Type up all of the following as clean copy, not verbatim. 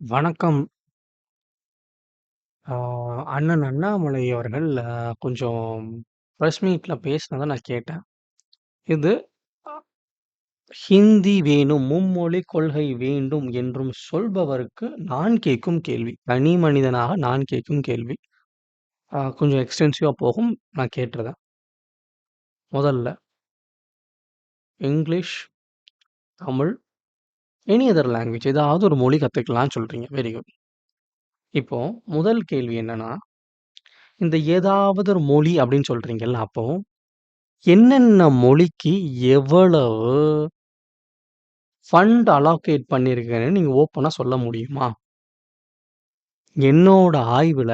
வணக்கம். ஆ அண்ணன் அண்ணாமலை அவர்கள் கொஞ்சம் பிரஸ் மீட்ல பேசினத நான் கேட்டேன். இது அ ஹிந்தி வேணும், மும்மொழி கொள்கை வேண்டும் என்றும் சொல்பவருக்கு நான் கேட்கும் கேள்வி. தனி மனிதனாக நான் கேட்கும் கேள்வி. கொஞ்சம் எக்ஸ்டென்சிவா போகும். நான் கேட்டுறேன். முதல்ல English, Tamil, any other language ஏதாவது ஒரு மொழி கத்துக்கலான்னு சொல்றீங்க. Very good. இப்போ முதல் கேள்வி என்னன்னா, இந்த ஏதாவது ஒரு மொழி அப்படின்னு சொல்றீங்கல்ல, அப்போ என்னென்ன மொழிக்கு எவ்வளவு ஃபண்ட் அலோகேட் பண்ணியிருக்கேன்னு நீங்க ஓப்பனா சொல்ல முடியுமா? என்னோட ஆய்வுல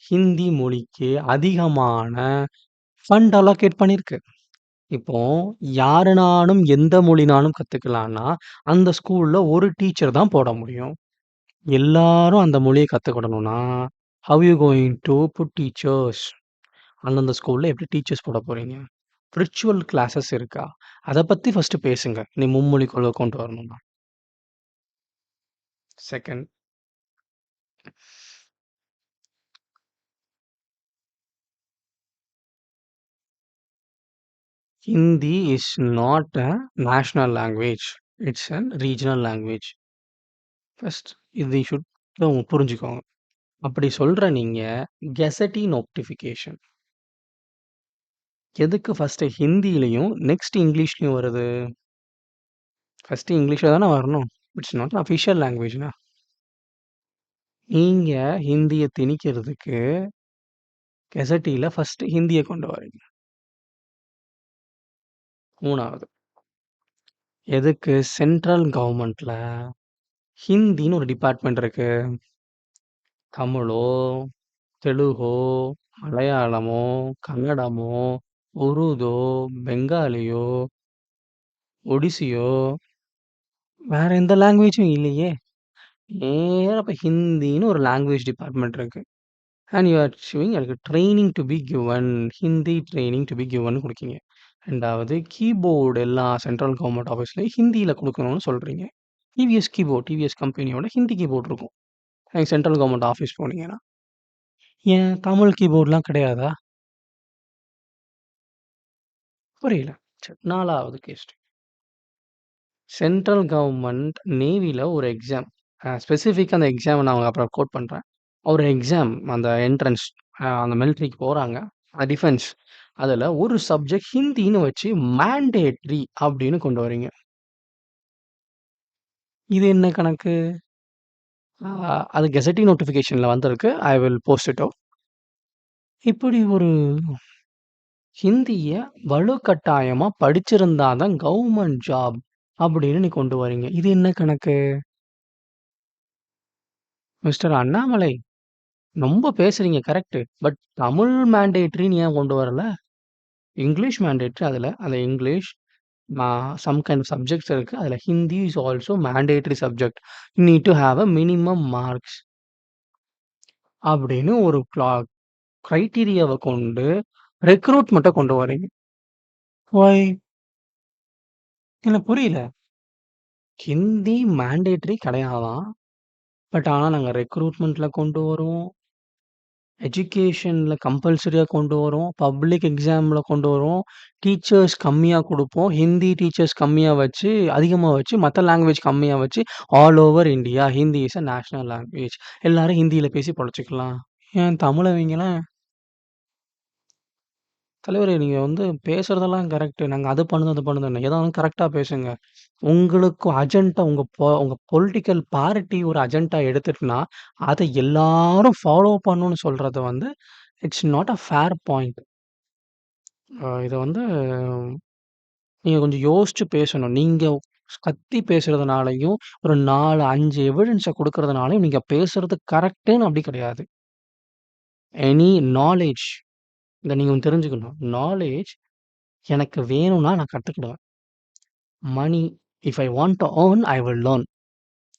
ஹிந்தி மொழிக்கு அதிகமான ஃபண்ட் அலோகேட் பண்ணியிருக்கு. இப்போ யாருனாலும் எந்த மொழினாலும் கத்துக்கலான்னா, அந்த ஸ்கூல்ல ஒரு டீச்சர் தான் போட முடியும். எல்லாரும் அந்த மொழிய கத்துக்கிடணும்னா, how you going to put teachers? அந்தந்த ஸ்கூல்ல எப்படி டீச்சர்ஸ் போட போறீங்க? விர்ச்சுவல் கிளாஸஸ் இருக்கா? அத பத்தி ஃபர்ஸ்ட்டு பேசுங்க. நீ மும்மொழி கொள்கை கொண்டு வரணும்னா. Second, Hindi is not a national language. It's a regional language. First இது ஷுட் புரிஞ்சுக்கோங்க. அப்படி சொல்ற நீங்க கெசட்டி நோட்டிஃபிகேஷன் எதுக்கு ஃபர்ஸ்ட் ஹிந்திலயும் நெக்ஸ்ட் இங்கிலீஷ்லயும் வருது? ஃபர்ஸ்ட் இங்கிலீஷ்ல தானே வரணும். இட்ஸ் நாட் அஃபிஷியல் லாங்குவேஜ்னா. நீங்க ஹிந்திய திணிக்கிறதுக்கு கெசட்டில ஃபர்ஸ்ட் ஹிந்திய கொண்டு வரீங்க. 3வது எதுக்கு சென்ட்ரல் கவர்மெண்ட்ல ஹிந்தின்னு ஒரு டிபார்ட்மெண்ட் இருக்கு. தமிழோ, தெலுங்கோ, மலையாளமோ, கன்னடமோ, உருதோ, பெங்காலியோ, ஒடிசியோ வேற எந்த லாங்குவேஜும் இல்லையே. நேரா இப்ப ஹிந்தின்னு ஒரு லாங்குவேஜ் டிபார்ட்மெண்ட் இருக்கு. அண்ட் யூ ஆர் ஷோயிங் எனக்கு training to be given. Hindi training to be given குடுக்கீங்க. 2வது கீபோர்டு எல்லா சென்ட்ரல் கவர்மெண்ட் ஆஃபீஸ்லயும் ஹிந்தியில குடுக்கணும்னு சொல்றீங்க. டிவிஎஸ் கீபோர்ட், டிவிஎஸ் கம்பெனியோட ஹிந்தி கீபோர்ட் இருக்கும். நீங்க சென்ட்ரல் கவர்மெண்ட் ஆஃபீஸ் போனீங்கன்னா. ஏன் தமிழ் கீபோர்ட்லாம் கிடையாதா? புரியல. சரி 4வது கேஸ். சென்ட்ரல் கவர்ன்மெண்ட் நேவில ஒரு எக்ஸாம். ஸ்பெசிஃபிக்கா அந்த எக்ஸாம நான் உங்களுக்கு அப்புறம் கோட் பண்றேன். ஒரு எக்ஸாம் அந்த என்ட்ரன்ஸ் அந்த மிலிட்டரிக்கு போறாங்க. டிஃபென்ஸ். அதுல ஒரு சப்ஜெக்ட் ஹிந்தின்னு வச்சு மேண்டேட்டரி அப்படின்னு கொண்டு வரீங்க. இது என்ன கணக்கு? அ அது கெசெட்டிங் நோட்டிஃபிகேஷன்ல வந்திருக்கு. I will post it out. இப்படி ஒரு ஹிந்திய வலுக்கட்டாயமா படிச்சிருந்தா தான் கவர்ன்மென்ட் ஜாப் அப்படின்னு நீ கொண்டு வரீங்க. இது என்ன கணக்கு? மிஸ்டர் அண்ணாமலை ரொம்ப பேசுறீங்க கரெக்ட்டு. பட் தமிழ் மேண்டேட்டரின்னு ஏன் கொண்டு வரல? இங்கிலீஷ் மேண்டேட்டரி அதுல. அந்த English some kind of subjects இருக்கு. அதுல Hindi is also mandatory subject. You need to have a minimum marks அப்படின்னு ஒரு கிரைட்டீரியாவ கொண்டு ரெக்ரூட்மெண்ட்ட கொண்டு வரீங்க. ஒய்? எனக்கு புரியல. ஹிந்தி மேண்டேட்டரி கிடையாதாம். பட் ஆனா நாங்க ரெக்ரூட்மெண்ட்ல கொண்டு வருவோம். எஜுகேஷன்ல கம்பல்சரியா கொண்டு வரோம். பப்ளிக் எக்ஸாம்ல கொண்டு வரோம். டீச்சர்ஸ் கம்மியா குடுப்போம். ஹிந்தி டீச்சர்ஸ் கம்மியா வச்சு, அதிகமா வச்சு, மத்த லாங்குவேஜ் கம்மியா வச்சு, all over India Hindi is a national language. எல்லாரும் ஹிந்தியில பேசி பொழச்சுக்கலாம். ஏன் தமிழவைங்களேன் தலைவரே நீங்க பேசுறதெல்லாம் கரெக்ட்டு. நாங்க அது பண்ணுதோம், இது பண்ணுதோம்ன்னு. எதா இருந்தாலும் கரெக்ட்டா பேசுங்க. உங்களுக்கு அஜெண்டா உங்க பொலிட்டிக்கல் பார்ட்டி ஒரு அஜெண்டா எடுத்துட்டுனா, அத எல்லாரும் ஃபாலோ பண்ணணும்னு சொல்றது it's not a fair point. இத நீங்க கொஞ்சம் யோசிச்சு பேசணும். நீங்க கத்தி பேசுறதுனாலயும், ஒரு 4, 5 எவிடன்ஸ குடுக்குறதுனாலயும் நீங்க பேசுறது கரெக்ட்டுன்னு அப்படி கிடையாது. எனி நாலேட்ஜ் இத நீங்க ஒண்ணு தெரிஞ்சுக்கணும். நாலேட்ஜ் எனக்கு வேணும்னா நான் கத்துக்கிடுவேன். Money if I want to earn, I will learn.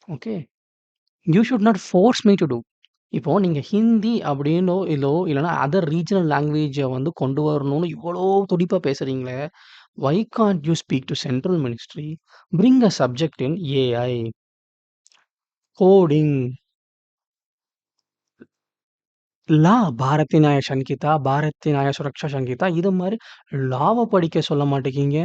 Okay. You should not force me to do. இப்போ நீங்க ஹிந்தி அப்படின்னோ, இல்லன்னா அதர் ரீஜனல் லாங்குவேஜ கொண்டு வரணும்னு இவ்வளோ துடிப்பா பேசுறீங்களே, why can't you speak to central ministry? Bring a subject in AI, coding. Law Bharati Nyaya Sanhita, Bharathi நியாய சுரக்ஷா சங்கீதா இது மாரி லாவ படிக்க சொல்ல மாட்டேங்கிறீங்க.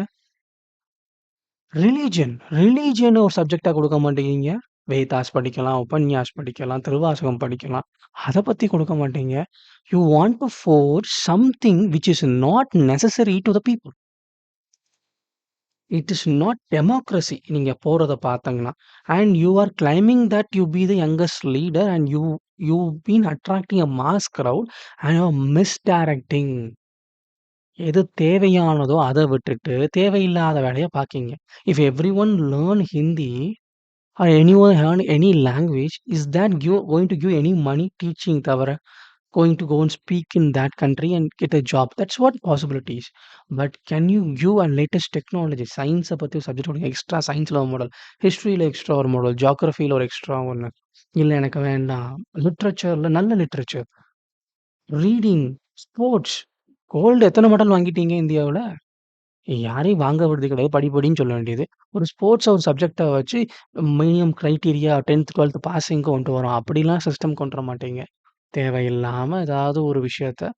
ரிலிஜியன ஒரு சப்ஜெக்ட்டா குடுக்க மாட்டேங்கிறீங்க. வேதாஸ் படிக்கலாம், உபன்யாஸ் படிக்கலாம், திருவாசகம் படிக்கலாம். அத பத்தி குடுக்க மாட்டீங்க. You want to force something which is not necessary to the people. It is not democracy நீங்க போறத பார்த்தீங்கன்னா. And you are claiming that you be the youngest leader and you been attracting a mass crowd and you are misdirecting. எது தேவையானதோ அத விட்டுட்டு, தேவையில்லாத வேலைய பார்க்கீங்க. If everyone learn Hindi or anyone learn any language, is that going to give any money teaching தவிர going to go and speak in that country and get a job? That's what possibilities. But can you give a latest technology? Science பத்தி ஒரு subject கொடுங்க. Extra சயின்ஸ்ல ஒரு model, ஹிஸ்டரியில extra ஒரு model, ஜியோகிராஃபில ஒரு extra ஒண்ணு. இல்ல எனக்கு வேண்டாம். லிட்ரேச்சர்ல நல்ல லிட்ரேச்சர், ரீடிங், ஸ்போர்ட்ஸ். கோல்டு எத்தன மெடல் வாங்கிட்டீங்க இந்தியாவுல? யாரையும் வாங்க விடுறது கிடையாது. படி படின்னு சொல்ல வேண்டியது. ஒரு ஸ்போர்ட்ஸ ஒரு சப்ஜெக்ட்டா வச்சு மினிமம் கிரைட்டீரியா 10த், 12த் பாஸிங்க்கு கொண்டு வரோம். அப்படிலாம் சிஸ்டம் கொண்டு வர மாட்டீங்க. தேவையில்லாம ஏதாவது ஒரு விஷயத்த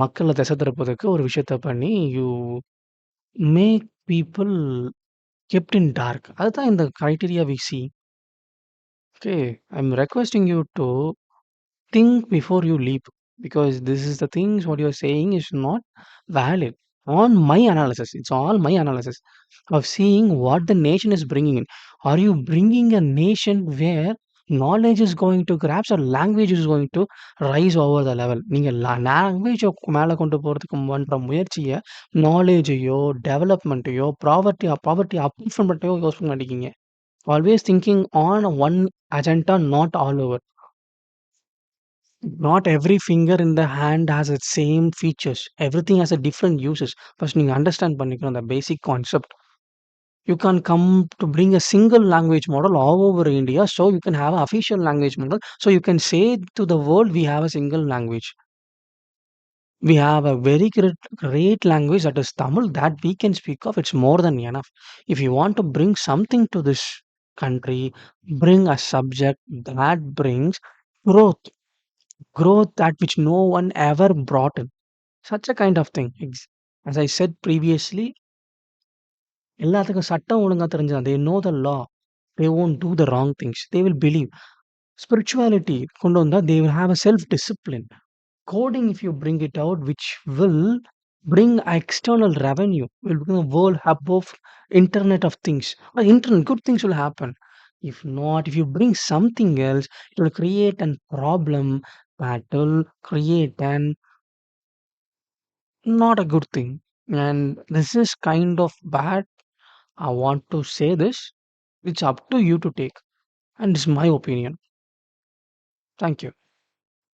மக்கள திசை திருப்பதுக்கு ஒரு விஷயத்த பண்ணி make people kept in dark. அதுதான் இந்த கிரைட்டீரியா வி சி. Okay. I am requesting you to think before you leap, because this is the things what you're saying is not valid. On my analysis, it's all my analysis of seeing what the nation is bringing in. Are you bringing a nation where knowledge is going to grasp or language is going to rise over the level? நீங்க லாங்குவேஜ மேல கொண்டு போறதுக்கு பண்ற முயற்சிய நாலேஜையோ, டெவலப்மென்ட்டையோ, poverty அப்லிஃப்ட்மென்ட்டையோ யோசிக்க மாட்டேங்கிறீங்க. Always thinking on one agenda, not all over. Not every finger in the hand has its same features. Everything has a different uses. First நீங்க understand பண்ணிக்கணும் the basic concept. You can come to bring a single language model all over India, so you can have an official language model. So you can say to the world, we have a single language. We have a very great language that is Tamil that we can speak of. It's more than enough. If you want to bring something to this country, bring a subject that brings growth, growth that which no one ever brought in. Such a kind of thing. As I said previously, எல்லாத்துக்கும் சட்டம் ஒழுங்கா தெரிஞ்சா they know the law. They won't do the wrong things. They will believe. Spirituality கொண்டு வந்தா they will have a self discipline. Coding, if you bring it out, which will bring external revenue, will become a world hub of internet of things. Or internet, good things will happen. If not, if you bring something else, it will create a problem that will create an not a good thing. And this is kind of bad. I want to say this. It's up to you to take. And it's my opinion. Thank you.